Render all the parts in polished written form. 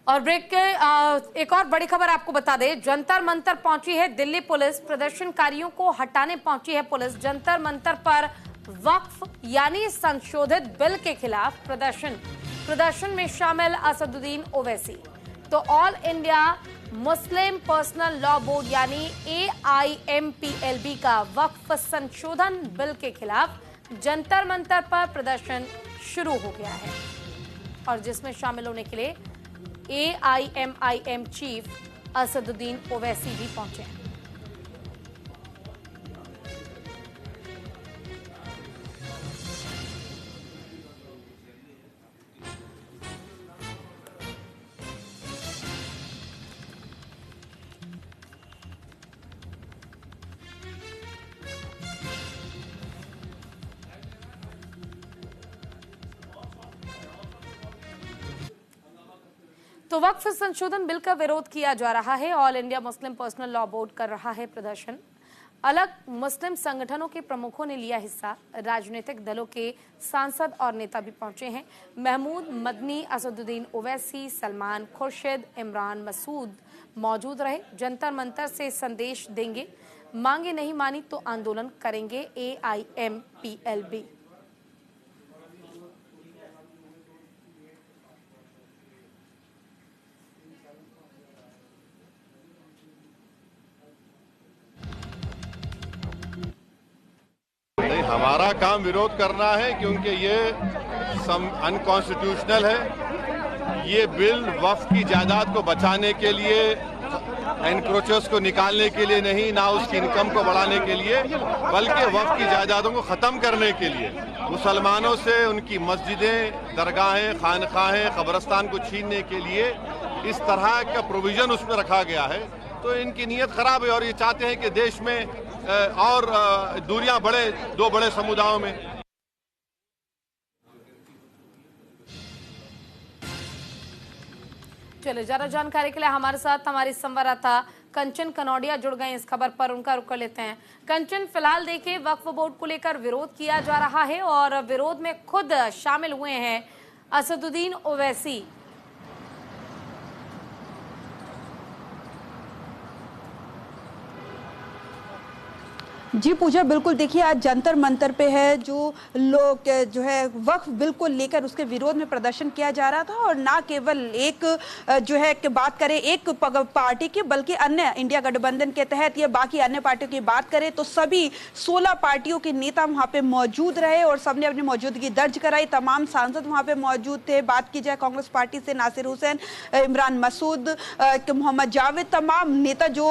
और ब्रेक के एक और बड़ी खबर आपको बता दें, जंतर मंतर पहुंची है दिल्ली पुलिस। प्रदर्शनकारियों को हटाने पहुंची है पुलिस। जंतर मंतर पर वक्फ यानी संशोधित बिल के खिलाफ प्रदर्शन में शामिल असदुद्दीन ओवैसी। तो all India Muslim personal law board यानी AIMPLB का वक्फ संशोधन बिल के खिलाफ जंतर मंतर पर प्रदर्शन शुरू हो गया है और जिसमें शामिल होने के लिए AIMIM चीफ असदुद्दीन ओवैसी भी पहुंचे हैं। तो वक्फ संशोधन बिल का विरोध किया जा रहा है। All India Muslim personal law board कर रहा है प्रदर्शन। अलग मुस्लिम संगठनों के प्रमुखों ने लिया हिस्सा। राजनीतिक दलों के सांसद और नेता भी पहुंचे हैं। महमूद मदनी, असदुद्दीन ओवैसी, सलमान खुर्शीद, इमरान मसूद मौजूद रहे। जंतर मंतर से संदेश देंगे, मांगे नहीं मानी तो आंदोलन करेंगे AIMPLB। हमारा काम विरोध करना है क्योंकि ये अनकॉन्स्टिट्यूशनल है। ये बिल वक्फ की जायदाद को बचाने के लिए, एनक्रोचर्स को निकालने के लिए नहीं, ना उसकी इनकम को बढ़ाने के लिए, बल्कि वक्फ की जायदादों को खत्म करने के लिए, मुसलमानों से उनकी मस्जिदें, दरगाहें, खानकाहें, कब्रस्तान को छीनने के लिए इस तरह का प्रोविजन उसमें रखा गया है। तो इनकी नीयत खराब है और ये चाहते हैं कि देश में और दूरियां बढ़े दो बड़े समुदायों में। चलिए, ज्यादा जानकारी के लिए हमारे साथ हमारी संवाददाता कंचन कनौडिया जुड़ गए। इस खबर पर उनका रुख कर लेते हैं। कंचन, फिलहाल देखिए वक्फ बोर्ड को लेकर विरोध किया जा रहा है और विरोध में खुद शामिल हुए हैं असदुद्दीन ओवैसी। जी पूजा, बिल्कुल देखिए आज जंतर मंतर पे है जो लोग जो है वक्फ बिल को लेकर उसके विरोध में प्रदर्शन किया जा रहा था। और ना केवल एक जो है कि बात करें एक पार्टी की, बल्कि अन्य इंडिया गठबंधन के तहत या बाकी अन्य पार्टियों की बात करें तो सभी 16 पार्टियों के नेता वहां पे मौजूद रहे और सबने अपनी मौजूदगी दर्ज कराई। तमाम सांसद वहां पे मौजूद थे। बात की जाए कांग्रेस पार्टी से नासिर हुसैन, इमरान मसूद, मोहम्मद जावेद, तमाम नेता जो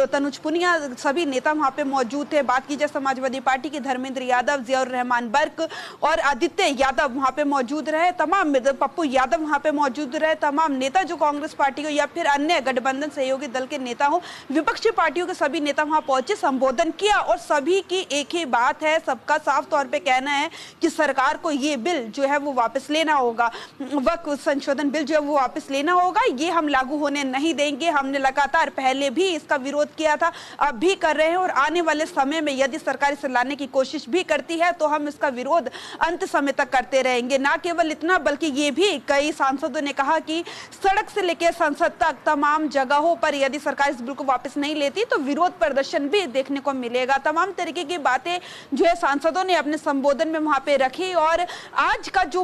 तनुज पुनिया, सभी नेता वहां पे मौजूद थे। बात की जाए समाजवादी पार्टी के धर्मेंद्र यादव, जियाउर रहमान बर्क और आदित्य यादव वहां पे मौजूद रहे। तमाम पप्पू यादव वहां पे मौजूद रहे। तमाम नेता जो कांग्रेस पार्टी हो या फिर अन्य गठबंधन सहयोगी दल के नेता हो, विपक्षी पार्टियों के सभी नेता वहां पहुंचे, संबोधन किया और सभी की एक ही बात है, सबका साफ तौर पे कहना है कि सरकार को ये बिल जो है वो वापस लेना होगा। वक्फ संशोधन बिल जो है वो वापस लेना होगा। ये हम लागू होने नहीं देंगे। हमने लगातार पहले भी इसका विरोध किया था, अब भी कर रहे हैं और आने वाले समय में यदि सरकार इसे लाने की कोशिश भी करती है तो हम इसका विरोध अंत समय तक करते रहेंगे। ना केवल इतना, बल्कि ये भी कई सांसदों ने कहा कि सड़क से लेकर संसद तक तमाम जगहों पर यदि सरकार इस बिल को वापस नहीं लेती तो विरोध प्रदर्शन भी देखने को मिलेगा। तमाम तरीके की बातें जो है सांसदों ने अपने संबोधन में वहां पे रखी और आज का जो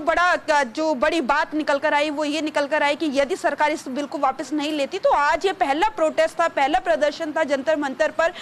बड़ी बात निकल कर आई वो ये निकल कर आई कि यदि सरकार इस बिल को वापस नहीं लेती तो आज ये पहला प्रोटेस्ट था, पहला प्रदर्शन था जंतर मंतर पर।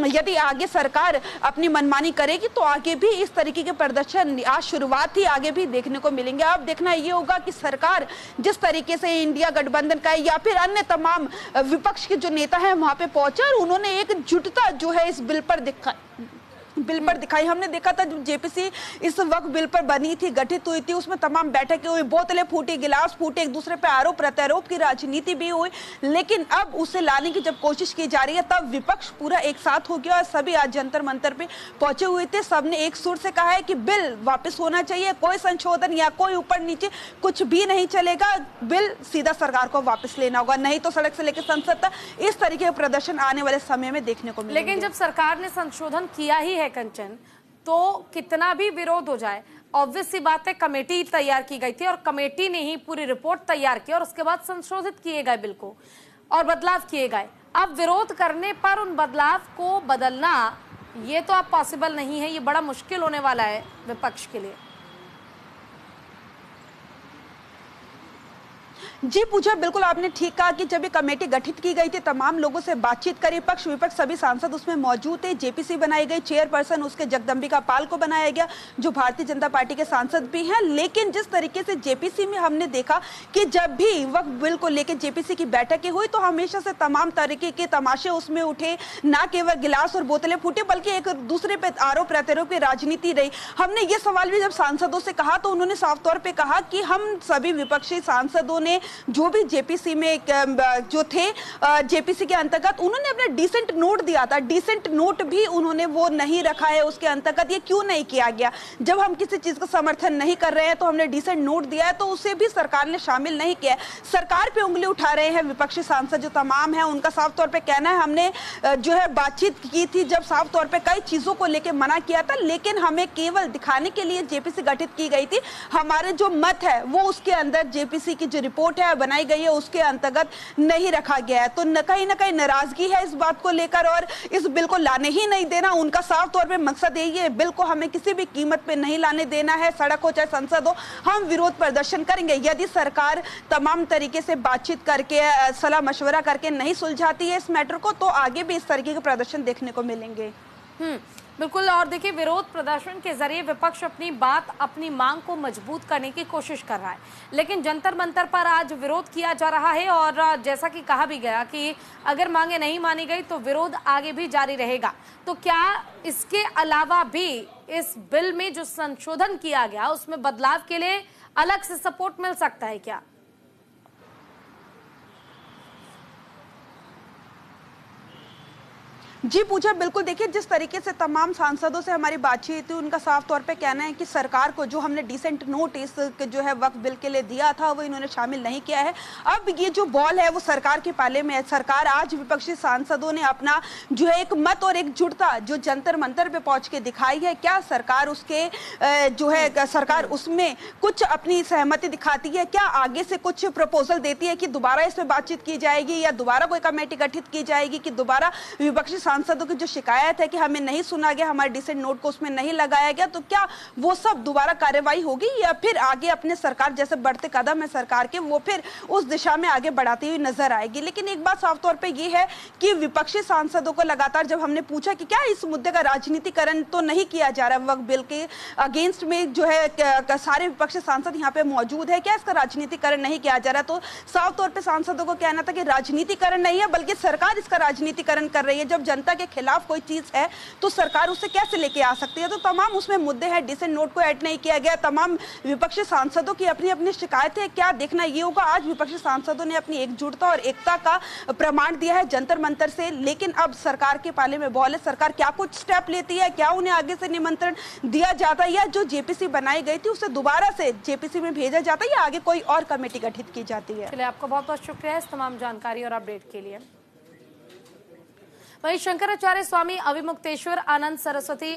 यदि आगे सरकार अपनी मनमानी करेगी तो आगे भी इस तरीके के प्रदर्शन, आज शुरुआत ही, आगे भी देखने को मिलेंगे। अब देखना ये होगा कि सरकार जिस तरीके से इंडिया गठबंधन का या फिर अन्य तमाम विपक्ष के जो नेता हैं वहां पे पहुंचे और उन्होंने एकजुटता जो है इस बिल पर दिखाई। हमने देखा था जब जेपीसी इस वक्फ बिल पर बनी थी, गठित हुई थी, उसमें तमाम बैठकें हुई, बोतलें फूटी, गिलास फूटे, एक दूसरे पे आरोप प्रत्यारोप की राजनीति भी हुई। लेकिन अब उसे लाने की जब कोशिश की जा रही है तब विपक्ष पूरा एक साथ हो गया और सभी आज जंतर मंतर पे पहुंचे हुए थे। सबने एक सुर से कहा है कि बिल वापस होना चाहिए, कोई संशोधन या कोई ऊपर नीचे कुछ भी नहीं चलेगा, बिल सीधा सरकार को वापस लेना होगा, नहीं तो सड़क से लेकर संसद तक इस तरीके का प्रदर्शन आने वाले समय में देखने को मिलेगा। लेकिन जब सरकार ने संशोधन किया ही है कंचन, तो कितना भी विरोध हो जाए, ऑब्वियस सी बात है कमेटी तैयार की गई थी और कमेटी ने ही पूरी रिपोर्ट तैयार की और उसके बाद संशोधित किए गए बिल को और बदलाव किए गए। अब विरोध करने पर उन बदलाव को बदलना ये तो अब पॉसिबल नहीं है, ये बड़ा मुश्किल होने वाला है विपक्ष के लिए। जी पूजा, बिल्कुल आपने ठीक कहा कि जब ये कमेटी गठित की गई थी, तमाम लोगों से बातचीत करी, पक्ष विपक्ष सभी सांसद उसमें मौजूद थे। जेपीसी बनाई गई, चेयरपर्सन उसके जगदम्बिका पाल को बनाया गया जो भारतीय जनता पार्टी के सांसद भी हैं। लेकिन जिस तरीके से जेपीसी में हमने देखा कि जब भी वक्फ बिल को लेकर जेपीसी की बैठकें हुई तो हमेशा से तमाम तरीके के तमाशे उसमें उठे, ना केवल गिलास और बोतलें फूटे बल्कि एक दूसरे पे आरोप प्रत्यारोप की राजनीति रही। हमने ये सवाल भी जब सांसदों से कहा तो उन्होंने साफ तौर पर कहा कि हम सभी विपक्षी सांसदों ने जो भी जेपीसी में जो थे जेपीसी के अंतर्गत उन्होंने अपना डिसेंट नोट दिया था, डिसेंट नोट भी उन्होंने वो नहीं रखा है उसके अंतर्गत। ये क्यों नहीं किया गया? जब हम किसी चीज का समर्थन नहीं कर रहे हैं तो हमने डिसेंट नोट दिया है तो उसे भी सरकार ने शामिल नहीं किया। सरकार पे उंगली उठा रहे हैं विपक्षी सांसद जो तमाम है, उनका साफ तौर पे कहना है हमने जो है बातचीत की थी जब साफ तौर पे कई चीजों को लेकर मना किया था, लेकिन हमें केवल दिखाने के लिए जेपीसी गठित की गई थी। हमारे जो मत है वो उसके अंदर जेपीसी की जो रिपोर्ट है बनाई गई है उसके अंतर्गत नहीं रखा गया है। तो कहीं ना कहीं नाराजगी है इस बात को लेकर और इस बिल को लाने ही नहीं देना उनका साफ तौर पे मकसद यही है। बिल को हमें किसी भी कीमत पे नहीं लाने देना है, सड़क हो चाहे संसद हो, हम विरोध प्रदर्शन करेंगे। यदि सरकार तमाम तरीके से बातचीत करके सलाह मशवरा करके नहीं सुलझाती है इस मैटर को तो आगे भी इस तरीके के प्रदर्शन देखने को मिलेंगे। बिल्कुल। और देखिए, विरोध प्रदर्शन के जरिए विपक्ष अपनी बात, अपनी मांग को मजबूत करने की कोशिश कर रहा है, लेकिन जंतर मंतर पर आज विरोध किया जा रहा है और जैसा कि कहा भी गया कि अगर मांगे नहीं मानी गई तो विरोध आगे भी जारी रहेगा। तो क्या इसके अलावा भी इस बिल में जो संशोधन किया गया उसमें बदलाव के लिए अलग से सपोर्ट मिल सकता है क्या? जी पूजा, बिल्कुल देखिए जिस तरीके से तमाम सांसदों से हमारी बातचीत हुई उनका साफ तौर पे कहना है कि सरकार को जो हमने डिसेंट नोटिस जो है वक्फ बिल के लिए दिया था वो इन्होंने शामिल नहीं किया है। अब ये जो बॉल है वो सरकार के पाले में है। सरकार आज विपक्षी सांसदों ने अपना जो है एक मत और एकजुटता जो जंतर मंतर पे पहुंच के दिखाई है, क्या सरकार उसके जो है सरकार उसमें कुछ अपनी सहमति दिखाती है? क्या आगे से कुछ प्रपोजल देती है कि दोबारा इस पर बातचीत की जाएगी या दोबारा कोई कमेटी गठित की जाएगी कि दोबारा विपक्षी सांसदों की जो शिकायत है कि हमें नहीं सुना गया, हमारे डिसेंट नोट को उसमें नहीं लगाया गया, तो क्या वो सब दोबारा कार्रवाई होगी या फिर आगे अपने सरकार जैसे बढ़ते कदम है सरकार के वो फिर उस दिशा में आगे बढ़ाती हुई नजर आएगी? लेकिन एक बात साफ तौर पे ये है कि विपक्षी सांसदों को लगातार जब हमने पूछा कि क्या इस मुद्दे का राजनीतिकरण तो नहीं किया जा रहा वक्फ बिल के अगेंस्ट में जो है सारे विपक्षी सांसद यहाँ पे मौजूद है, क्या इसका राजनीतिकरण नहीं किया जा रहा? तो साफ तौर पर सांसदों को कहना था कि राजनीतिकरण नहीं है बल्कि सरकार इसका राजनीतिकरण कर रही है। जब जनता के खिलाफ कोई चीज है तो सरकार उसे कैसे लेके आ सकती है? तो तमाम उसमें मुद्दे हैं, डिसेंट नोट को ऐड नहीं किया गया, तमाम विपक्षी सांसदों की अपनी अपनी शिकायतें, क्या देखना ये होगा। आज विपक्षी सांसदों ने अपनी एकजुटता और एकता का प्रमाण दिया है जंतर मंतर से, लेकिन अब सरकार के पाले में बॉल है। सरकार क्या कुछ स्टेप लेती है, क्या उन्हें आगे से निमंत्रण दिया जाता है या जो जेपीसी बनाई गई थी उसे दोबारा से जेपीसी में भेजा जाता है या आगे कोई और कमेटी गठित की जाती है? चलिए, आपका बहुत बहुत शुक्रिया इस तमाम जानकारी और अपडेट के लिए। वहीं शंकराचार्य स्वामी अविमुक्तेश्वर आनंद सरस्वती